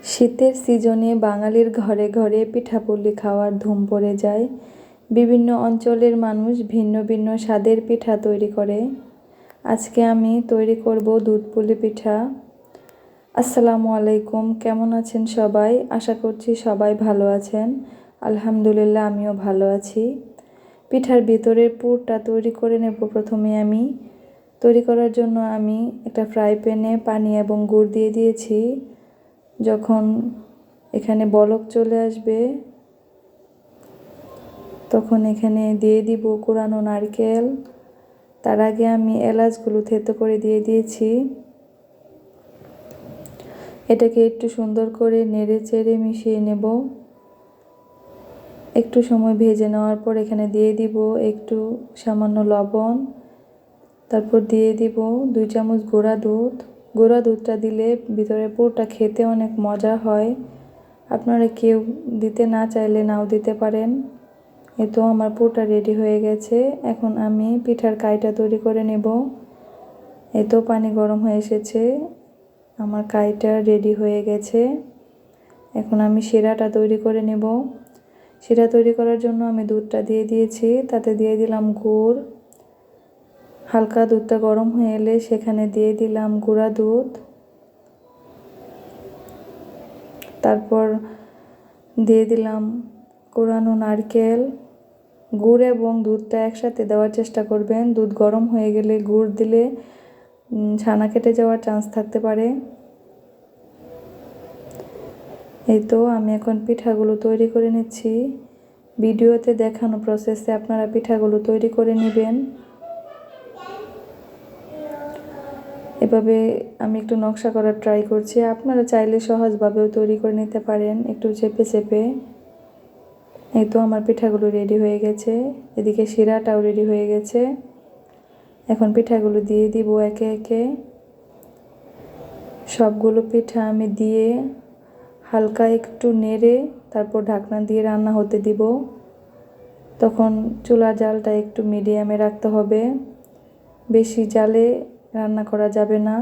শীতের সিজনে বাঙালির ঘরে ঘরে পিঠাপুলি খাওয়ার ধুম পড়ে যায়। বিভিন্ন অঞ্চলের মানুষ ভিন্ন ভিন্ন স্বাদের পিঠা তৈরি করে। আজকে আমি তৈরি করব দুধ পুলি পিঠা। আসসালামু আলাইকুম, কেমন আছেন সবাই? আশা করছি সবাই ভালো আছেন। আলহামদুলিল্লাহ, আমিও ভালো আছি। পিঠার ভিতরের পুরটা তৈরি করে নেব। প্রথমে আমি তৈরি করার জন্য আমি একটা ফ্রাই প্যানে পানি এবং গুড় দিয়ে দিয়েছি। যখন এখানে বলক চলে আসবে তখন এখানে দিয়ে দিব কোরানো নারকেল। তার আগে আমি এলাচগুলো থেতো করে দিয়ে দিয়েছি। এটাকে একটু সুন্দর করে নেড়ে চেড়ে মিশিয়ে নেব। একটু সময় ভেজে নেওয়ার পর এখানে দিয়ে দিব একটু সামান্য লবণ। তারপর দিয়ে দিব 2 চামচ গুঁড়া দুধ। গুঁড়া দুধটা দিলে ভিতরে পুরটা খেতে অনেক মজা হয়। আপনারা কেউ দিতে না চাইলে নাও দিতে পারেন। তো আমার পুরটা রেডি হয়ে গেছে। এখন আমি পিঠার কাইটা তৈরি করে নেব। তো পানি গরম হয়ে এসেছে, আমার কাইটা রেডি হয়ে গেছে। এখন আমি শিরাটা তৈরি করে নেব। শিরা তৈরি করার জন্য আমি দুধটা দিয়ে দিয়েছি, তাতে দিয়ে দিলাম গুড়। হালকা দুধটা গরম হয়ে এলে সেখানে দিয়ে দিলাম গুঁড়া দুধ। তারপর দিয়ে দিলাম কোরানো নারকেল। গুড় এবং দুধটা একসাথে দেওয়ার চেষ্টা করবেন। দুধ গরম হয়ে গেলে গুড় দিলে ছানা কেটে যাওয়ার চান্স থাকতে পারে। তো আমি এখন পিঠাগুলো তৈরি করে নিচ্ছি। ভিডিওতে দেখানো প্রসেসে আপনারা পিঠাগুলো তৈরি করে নেবেন। এভাবে আমি একটু নকশা করার ট্রাই করছি। আপনারা চাইলে সহজভাবেও তৈরি করে নিতে পারেন, একটু চেপে চেপে। তো আমার পিঠাগুলো রেডি হয়ে গেছে। এদিকে শিরাটাও রেডি হয়ে গেছে। এখন পিঠাগুলো দিয়ে দিব একে একে। সবগুলো পিঠা আমি দিয়ে হালকা একটু নেড়ে তারপর ঢাকনা দিয়ে রান্না হতে দিব। তখন চুলার জালটা একটু মিডিয়ামে রাখতে হবে, বেশি জালে রান্না করা যাবে না,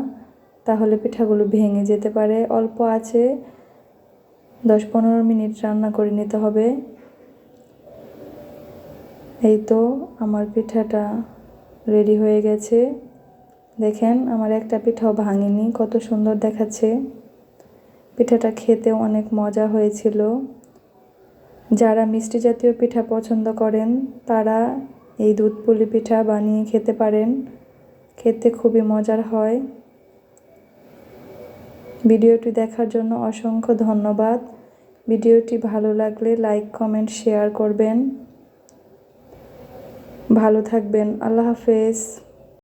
তাহলে পিঠাগুলো ভেঙে যেতে পারে। অল্প আছে 10-15 মিনিট রান্না করে নিতে হবে। তো আমার পিঠাটা রেডি হয়ে গেছে। দেখেন আমার একটা পিঠাও ভাঙেনি, কত সুন্দর দেখাচ্ছে। পিঠাটা খেতে অনেক মজা হয়েছিল। যারা মিষ্টি জাতীয় পিঠা পছন্দ করেন তারা এই দুধ পুলি পিঠা বানিয়ে খেতে পারেন, খেতে খুবই মজার হয়। ভিডিওটি দেখার জন্য অসংখ্য ধন্যবাদ। ভিডিওটি ভালো লাগলে লাইক, কমেন্ট, শেয়ার করবেন। ভালো থাকবেন। আল্লাহ হাফেজ।